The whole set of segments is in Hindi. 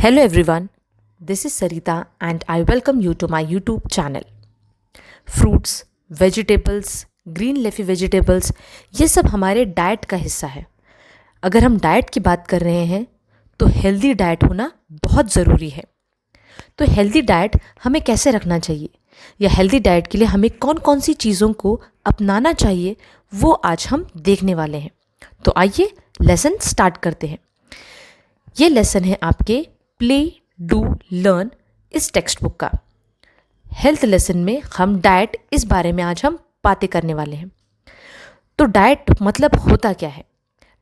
Hello everyone, this is Sarita and I welcome you to my YouTube channel. Fruits, vegetables, green leafy vegetables ये सब हमारे डाइट का हिस्सा है। अगर हम डाइट की बात कर रहे हैं तो हेल्दी डाइट होना बहुत ज़रूरी है। तो हेल्दी डाइट हमें कैसे रखना चाहिए या हेल्दी डाइट के लिए हमें कौन कौन सी चीज़ों को अपनाना चाहिए वो आज हम देखने वाले हैं। तो आइए लेसन स्टार्ट करते हैं। ये लेसन है आपके प्ले डू लर्न इस टेक्स्ट बुक का। हेल्थ लेसन में हम डाइट इस बारे में आज हम बातें करने वाले हैं। तो डाइट मतलब होता क्या है?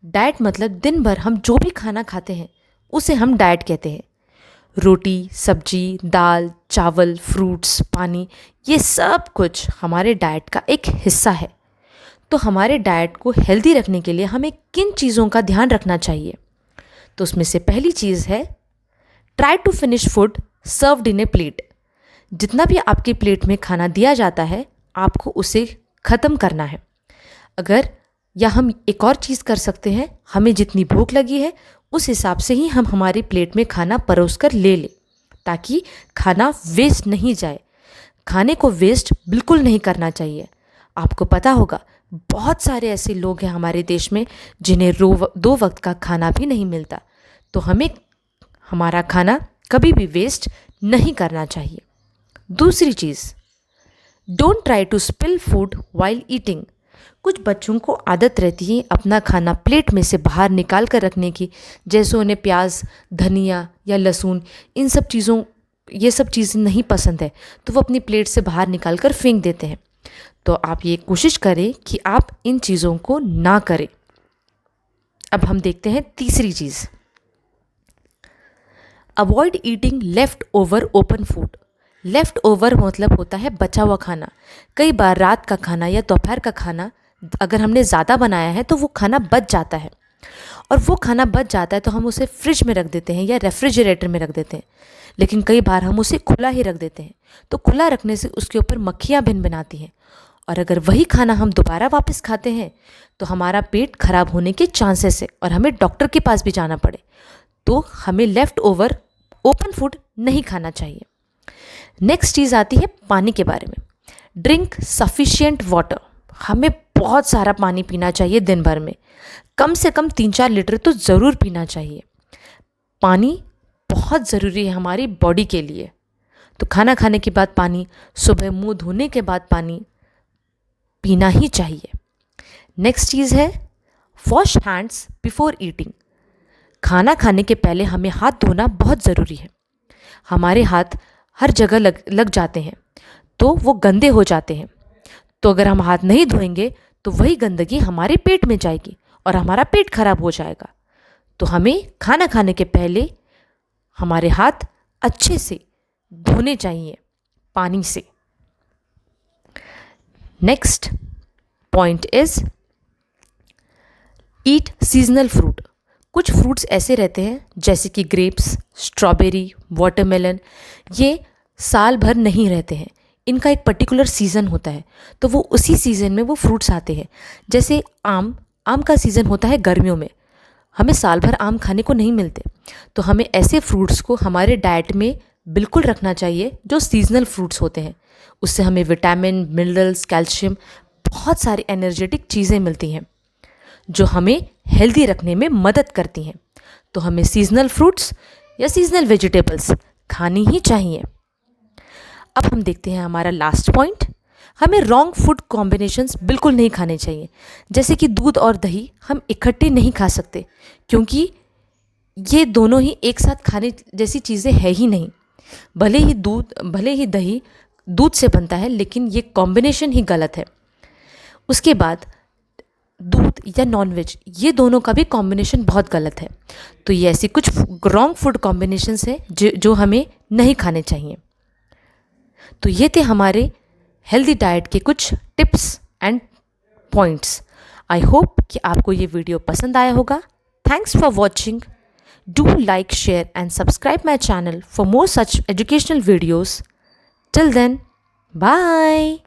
डाइट मतलब दिन भर हम जो भी खाना खाते हैं उसे हम डाइट कहते हैं। रोटी, सब्जी, दाल, चावल, फ्रूट्स, पानी ये सब कुछ हमारे डाइट का एक हिस्सा है। तो हमारे डाइट को हेल्दी रखने के लिए हमें किन चीज़ों का ध्यान रखना चाहिए? तो उसमें से पहली चीज़ है try to finish food served in a plate. जितना भी आपकी प्लेट में खाना दिया जाता है आपको उसे ख़त्म करना है। या हम एक और चीज़ कर सकते हैं, हमें जितनी भूख लगी है उस हिसाब से ही हम हमारी प्लेट में खाना परोस कर ले लें ताकि खाना वेस्ट नहीं जाए। खाने को वेस्ट बिल्कुल नहीं करना चाहिए। आपको पता होगा बहुत सारे ऐसे लोग हैं हमारे देश में जिन्हें 2 वक्त का खाना भी नहीं मिलता। तो हमें हमारा खाना कभी भी वेस्ट नहीं करना चाहिए। दूसरी चीज़, don't try to spill food while eating. कुछ बच्चों को आदत रहती है अपना खाना प्लेट में से बाहर निकाल कर रखने की, जैसे उन्हें प्याज, धनिया या लहसुन ये सब चीज़ें नहीं पसंद है तो वो अपनी प्लेट से बाहर निकाल कर फेंक देते हैं। तो आप ये कोशिश करें कि आप इन चीज़ों को ना करें। अब हम देखते हैं तीसरी चीज़, avoid eating left over open food. Left over मतलब होता है बचा हुआ खाना। कई बार रात का खाना या दोपहर का खाना अगर हमने ज़्यादा बनाया है तो वो खाना बच जाता है, और वो खाना बच जाता है तो हम उसे फ्रिज में रख देते हैं या रेफ्रिजरेटर में रख देते हैं। लेकिन कई बार हम उसे खुला ही रख देते हैं, तो खुला रखने से उसके ऊपर मक्खियाँ भिनभिनाती हैं, और अगर वही खाना हम दोबारा वापस खाते हैं तो हमारा पेट खराब होने के चांसेस है और हमें डॉक्टर के पास भी जाना पड़े। तो हमें लेफ़्ट ओवर ओपन फूड नहीं खाना चाहिए। नेक्स्ट चीज़ आती है पानी के बारे में। Drink sufficient water. हमें बहुत सारा पानी पीना चाहिए दिन भर में, कम से कम 3-4 लीटर तो ज़रूर पीना चाहिए। पानी बहुत ज़रूरी है हमारी बॉडी के लिए। तो खाना खाने के बाद पानी, सुबह मुंह धोने के बाद पानी पीना ही चाहिए। नेक्स्ट चीज़ है वॉश हैंड्स बिफोर ईटिंग। खाना खाने के पहले हमें हाथ धोना बहुत ज़रूरी है। हमारे हाथ हर जगह लग जाते हैं तो वो गंदे हो जाते हैं। तो अगर हम हाथ नहीं धोएंगे तो वही गंदगी हमारे पेट में जाएगी और हमारा पेट खराब हो जाएगा। तो हमें खाना खाने के पहले हमारे हाथ अच्छे से धोने चाहिए पानी से। Next point is eat seasonal fruit. कुछ फ्रूट्स ऐसे रहते हैं जैसे कि ग्रेप्स, स्ट्रॉबेरी, वाटरमेलन, ये साल भर नहीं रहते हैं। इनका एक पर्टिकुलर सीज़न होता है, तो वो उसी सीज़न में वो फ्रूट्स आते हैं। जैसे आम का सीज़न होता है गर्मियों में, हमें साल भर आम खाने को नहीं मिलते। तो हमें ऐसे फ्रूट्स को हमारे डाइट में बिल्कुल रखना चाहिए जो सीजनल फ्रूट्स होते हैं। उससे हमें विटामिन, मिनरल्स, कैल्शियम, बहुत सारी एनर्जेटिक चीज़ें मिलती हैं जो हमें हेल्दी रखने में मदद करती हैं। तो हमें सीजनल फ्रूट्स या सीजनल वेजिटेबल्स खानी ही चाहिए। अब हम देखते हैं हमारा लास्ट पॉइंट, हमें रॉन्ग फूड कॉम्बिनेशंस बिल्कुल नहीं खाने चाहिए। जैसे कि दूध और दही हम इकट्ठे नहीं खा सकते, क्योंकि ये दोनों ही एक साथ खाने जैसी चीज़ें है ही नहीं। भले ही दही दूध से बनता है, लेकिन ये कॉम्बिनेशन ही गलत है। उसके बाद दूध या नॉनवेज, ये दोनों का भी कॉम्बिनेशन बहुत गलत है। तो ये ऐसी कुछ रॉन्ग फूड कॉम्बिनेशंस हैं जो हमें नहीं खाने चाहिए। तो ये थे हमारे हेल्दी डाइट के कुछ tips and points. I hope कि आपको ये वीडियो पसंद आया होगा। Thanks for watching. Do like, share and subscribe my channel for more such educational videos. Till then, bye.